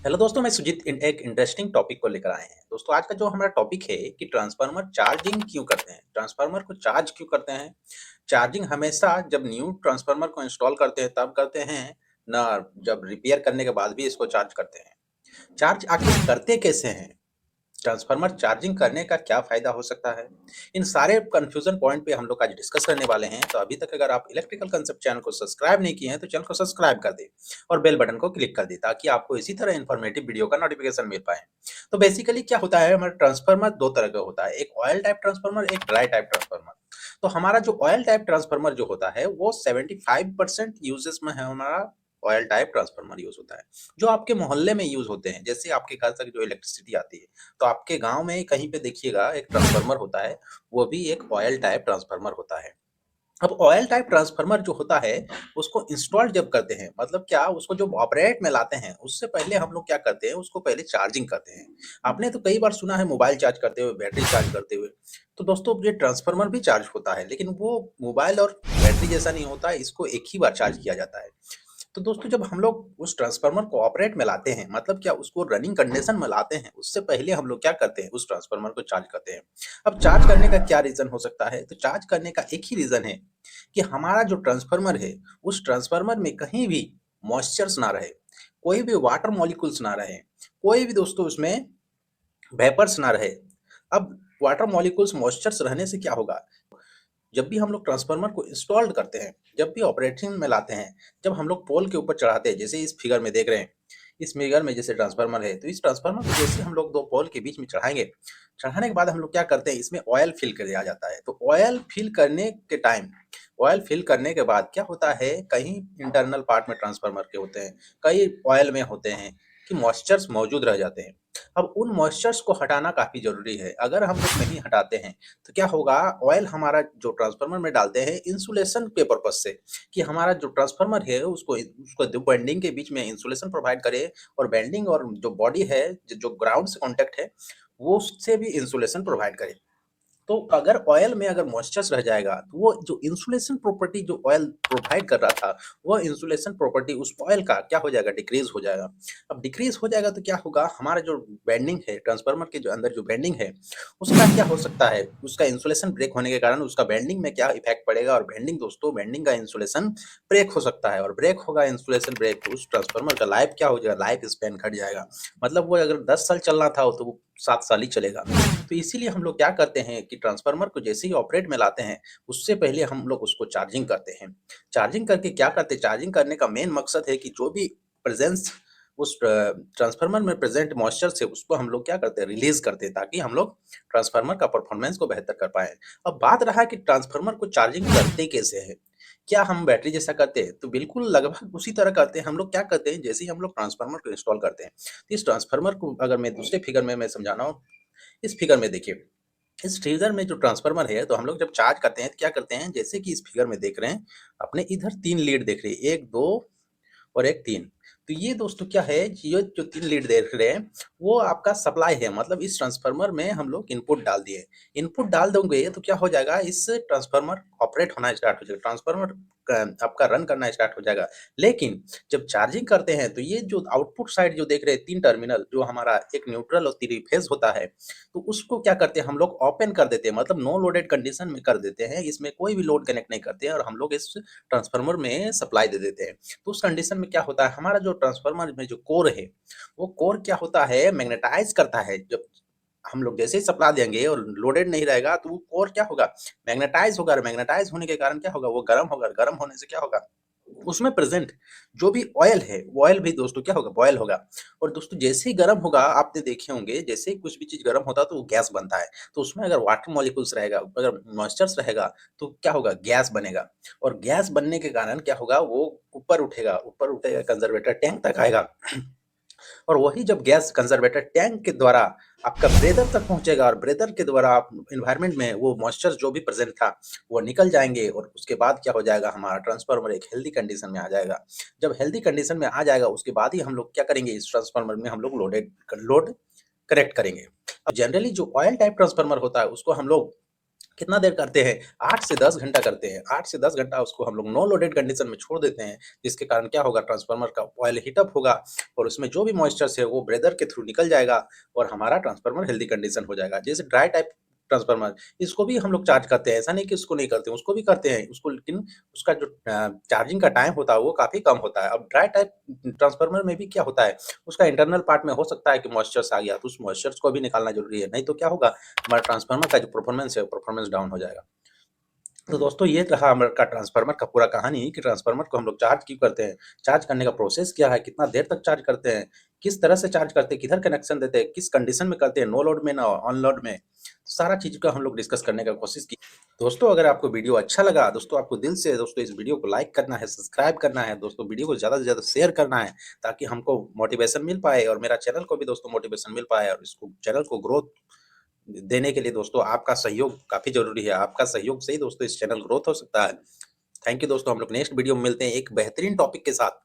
Hello दोस्तों, मैं सुजीत एक इंटरेस्टिंग टॉपिक को लेकर आए हैं। दोस्तों, आज का जो हमारा टॉपिक है कि ट्रांसफार्मर चार्जिंग क्यों करते हैं? ट्रांसफार्मर को चार्ज क्यों करते हैं? चार्जिंग हमेशा जब न्यू ट्रांसफार्मर को इंस्टॉल करते हैं तब करते हैं, ना जब रिपेयर करने के बाद भी इसको चार्ज करते हैं। चार्ज आखिर करते कैसे हैं? ट्रांसफार्मर चार्जिंग करने का क्या फ़ायदा हो सकता है? इन सारे कन्फ्यूज़न पॉइंट पे हम लोग आज डिस्कस करने वाले हैं। तो अभी तक अगर आप इलेक्ट्रिकल कंसेप्ट चैनल को सब्सक्राइब नहीं किए हैं, तो चैनल को सब्सक्राइब कर दें और बेल बटन को क्लिक कर दें ताकि आपको इसी तरह इन्फॉर्मेटिव वीडियो का नोटिफ़िकेशन मिल पाए। तो बेसिकली क्या होता है, हमारा ट्रांसफार्मर 2 तरह का होता है, एक ऑयल टाइप ट्रांसफार्मर, एक ड्राई टाइप ट्रांसफार्मर। तो हमारा जो ऑयल टाइप ट्रांसफार्मर जो होता है, वो 75% यूजेस में है हमारा ऑयल टाइप ट्रांसफार्मर यूज़ होता है, जो आपके मोहल्ले में यूज़ होते हैं। जैसे आपके घर तक जो इलेक्ट्रिसिटी आती है, तो आपके गाँव में कहीं पे देखिएगा एक ट्रांसफार्मर होता है, वो भी एक ऑयल टाइप ट्रांसफार्मर होता है। अब ऑयल टाइप ट्रांसफार्मर जो होता है, उसको इंस्टॉल जब करते हैं, मतलब क्या उसको जब ऑपरेट में लाते हैं, उससे पहले हम लोग क्या करते हैं, उसको पहले चार्जिंग करते हैं। आपने तो कई बार सुना है मोबाइल चार्ज करते हुए, बैटरी चार्ज करते हुए। तो दोस्तों, ये ट्रांसफार्मर भी चार्ज होता है, लेकिन वो मोबाइल और बैटरी जैसा नहीं होता है, इसको एक ही बार चार्ज किया जाता है। तो दोस्तों, जब हम लोग उस ट्रांसफार्मर को ऑपरेट में लाते हैं, मतलब क्या उसको रनिंग कंडीशन में लाते हैं, उससे पहले हम लोग क्या करते हैं, उस ट्रांसफार्मर को चार्ज करते हैं। अब चार्ज करने का क्या रीज़न हो सकता है? तो चार्ज करने का एक ही रीज़न है कि हमारा जो ट्रांसफार्मर है, उस ट्रांसफार्मर में कहीं भी मॉइस्चर्स ना रहे, कोई भी वाटर मॉलिक्यूल्स ना रहे, कोई भी दोस्तों उसमें वेपर्स ना रहे। अब वाटर मॉलिक्यूल्स, मॉइस्चर्स रहने से क्या होगा, जब भी हम लोग ट्रांसफार्मर को इंस्टॉल्ड करते हैं, जब भी ऑपरेशन में लाते हैं, जब हम लोग पोल के ऊपर चढ़ाते हैं, जैसे इस फिगर में देख रहे हैं, इस फिगर में जैसे ट्रांसफार्मर है, तो इस ट्रांसफार्मर को जैसे हम लोग 2 पोल के बीच में चढ़ाएँगे, चढ़ाने के बाद हम लोग क्या करते हैं, इसमें ऑयल फिल कर दिया जाता है। तो ऑयल फिल करने के टाइम, ऑयल फिल करने के बाद क्या होता है, कहीं इंटरनल पार्ट में ट्रांसफार्मर के होते हैं, कई ऑयल में होते हैं कि मॉइस्चर्स मौजूद रह जाते हैं। अब उन मॉइस्चर्स को हटाना काफ़ी ज़रूरी है। अगर हम लोग नहीं हटाते हैं, तो क्या होगा, ऑयल हमारा जो ट्रांसफार्मर में डालते हैं इंसुलेशन के पर्पज़ से, कि हमारा जो ट्रांसफार्मर है उसको उसको जो वाइंडिंग के बीच में इंसुलेशन प्रोवाइड करे, और वाइंडिंग और जो बॉडी है, जो ग्राउंड से कॉन्टैक्ट है, वो उससे भी इंसुलेशन प्रोवाइड करे। तो अगर ऑयल में अगर मॉइस्चर्स रह जाएगा, तो वो जो इंसुलेशन प्रॉपर्टी जो ऑयल प्रोवाइड कर रहा था, वो इंसुलेशन प्रॉपर्टी उस ऑयल का क्या हो जाएगा, डिक्रीज़ हो जाएगा। अब डिक्रीज़ हो जाएगा तो क्या होगा, हमारा जो बेंडिंग है, ट्रांसफार्मर के जो अंदर जो बेंडिंग है, उसका क्या हो सकता है, उसका इंसुलेशन ब्रेक होने के कारण उसका बेंडिंग में क्या इफ़ेक्ट पड़ेगा, और बेंडिंग दोस्तों, बेंडिंग का इंसुलेशन ब्रेक हो सकता है, और ब्रेक होगा इंसुलेशन ब्रेक, तो उस ट्रांसफार्मर का लाइफ क्या हो जाएगा, लाइफ स्पैन घट जाएगा। मतलब वो अगर 10 साल चलना था, तो वो 7 साल ही चलेगा। तो इसीलिए हम लोग क्या करते हैं कि ट्रांसफार्मर को जैसे ही ऑपरेट में लाते हैं, उससे पहले हम लोग उसको चार्जिंग करते हैं। चार्जिंग करके क्या करते हैं, चार्जिंग करने का मेन मकसद है कि जो भी प्रेज़ेंस उस ट्रांसफार्मर में प्रेज़ेंट मॉइस्चर से, उसको हम लोग क्या करते हैं, रिलीज़ करते हैं, ताकि हम लोग ट्रांसफार्मर का परफॉर्मेंस को बेहतर कर पाएँ। अब बात रहा कि ट्रांसफार्मर को चार्जिंग करते कैसे हैं? क्या हम बैटरी जैसा करते हैं? तो बिल्कुल लगभग उसी तरह करते हैं। हम लोग क्या करते हैं, जैसे ही हम लोग ट्रांसफार्मर को इंस्टॉल करते हैं, तो इस ट्रांसफार्मर को अगर मैं दूसरे फिगर में मैं समझाना हूँ, इस फिगर में देखिए, इस फिगर में जो ट्रांसफार्मर है, तो हम लोग जब चार्ज करते हैं तो क्या करते हैं, जैसे कि इस फिगर में देख रहे हैं, अपने इधर 3 लीड देख रहे हैं, 1, 2 और एक 3। तो ये दोस्तों क्या है, ये जो 3 लीड देख रहे हैं, वो आपका सप्लाई है, मतलब इस ट्रांसफार्मर में हम लोग इनपुट डाल दिए। इनपुट डाल दोगे तो क्या हो जाएगा, इस ट्रांसफार्मर ऑपरेट होना स्टार्ट हो जाएगा, ट्रांसफार्मर आपका रन करना स्टार्ट हो जाएगा। लेकिन जब चार्जिंग करते हैं, तो ये जो आउटपुट साइड जो देख रहे हैं, 3 टर्मिनल, जो हमारा एक न्यूट्रल और 3 फेज होता है, तो उसको क्या करते हैं, हम लोग ओपन कर देते हैं, मतलब नो लोडेड कंडीशन में कर देते हैं। इसमें कोई भी लोड कनेक्ट नहीं करते हैं, और हम लोग इस ट्रांसफार्मर में सप्लाई दे देते हैं। तो उस कंडीशन में क्या होता है, हमारा जो ट्रांसफार्मर में जो कोर है, वो कोर क्या होता है, मैग्नेटाइज करता है। जब हम लोग जैसे ही सप्लाई देंगे और लोडेड नहीं रहेगा, तो वो कोर क्या होगा, मैग्नेटाइज होगा, और मैग्नेटाइज होने के कारण क्या होगा, वो गर्म होगा, गर्म होने से क्या होगा, उसमें प्रेजेंट जो भी ऑयल है, वो ऑयल भी दोस्तों क्या होगा, बॉयल होगा। और दोस्तों, जैसे ही गर्म होगा, आपने देखे होंगे, जैसे ही कुछ भी चीज गर्म होता है तो वो गैस बनता है। तो उसमें अगर वाटर मॉलिक्यूल्स रहेगा, अगर मॉइस्चर्स रहेगा, तो क्या होगा, गैस बनेगा। और गैस बनने के कारण क्या होगा, वो ऊपर उठेगा, कंजर्वेटर टैंक तक आएगा। और वही जब गैस कंजर्वेटर टैंक के द्वारा आपका ब्रेदर तक पहुंचेगा, और ब्रेदर के द्वारा आप इन्वायरमेंट में वो मॉइस्चर जो भी प्रेजेंट था, वो निकल जाएंगे, और उसके बाद क्या हो जाएगा, हमारा ट्रांसफार्मर एक हेल्दी कंडीशन में आ जाएगा। जब हेल्दी कंडीशन में आ जाएगा, उसके बाद ही हम लोग क्या करेंगे, इस ट्रांसफार्मर में हम लोग लोड कनेक्ट करेंगे। अब जनरली जो ऑयल टाइप ट्रांसफार्मर होता है, उसको हम लोग कितना देर करते हैं? 8 से 10 घंटा करते हैं। 8 से 10 घंटा उसको हम लोग नो लोडेड कंडीशन में छोड़ देते हैं, जिसके कारण क्या होगा, ट्रांसफार्मर का ऑयल हीट अप होगा और उसमें जो भी मॉइस्चर्स है वो ब्रेदर के थ्रू निकल जाएगा और हमारा ट्रांसफार्मर हेल्दी कंडीशन हो जाएगा। जैसे ड्राई टाइप ट्रांसफार्मर, इसको भी हम लोग चार्ज करते हैं, ऐसा नहीं कि उसको नहीं करते, उसको भी करते हैं। उसको लेकिन उसका जो चार्जिंग का टाइम होता है वो काफ़ी कम होता है। अब ड्राई टाइप ट्रांसफार्मर में भी क्या होता है, उसका इंटरनल पार्ट में हो सकता है कि मॉइस्चर्स आ गया, तो उस मॉइस्चर्स को भी निकालना ज़रूरी है, नहीं तो क्या होगा, हमारा ट्रांसफार्मर का जो परफॉर्मेंस है, परफॉर्मेंस डाउन हो जाएगा। तो दोस्तों ये रहा हमारा ट्रांसफार्मर का पूरा कहानी कि ट्रांसफार्मर को हम लोग चार्ज क्यों करते हैं, चार्ज करने का प्रोसेस क्या है, कितना देर तक चार्ज करते हैं, किस तरह से चार्ज करते हैं, किधर कनेक्शन देते हैं, किस कंडीशन में करते हैं, नो लोड में ना ऑन लोड में, सारा चीज़ का हम लोग डिस्कस करने का कोशिश की। दोस्तों अगर आपको वीडियो अच्छा लगा, दोस्तों आपको दिल से दोस्तों इस वीडियो को लाइक करना है, सब्सक्राइब करना है, दोस्तों वीडियो को ज़्यादा से ज़्यादा शेयर करना है, ताकि हमको मोटिवेशन मिल पाए और मेरा चैनल को भी दोस्तों मोटिवेशन मिल पाए और इसको चैनल को ग्रोथ देने के लिए दोस्तों आपका सहयोग काफ़ी ज़रूरी है। आपका सहयोग से ही दोस्तों इस चैनल ग्रोथ हो सकता है। थैंक यू दोस्तों, हम लोग नेक्स्ट वीडियो में मिलते हैं एक बेहतरीन टॉपिक के साथ।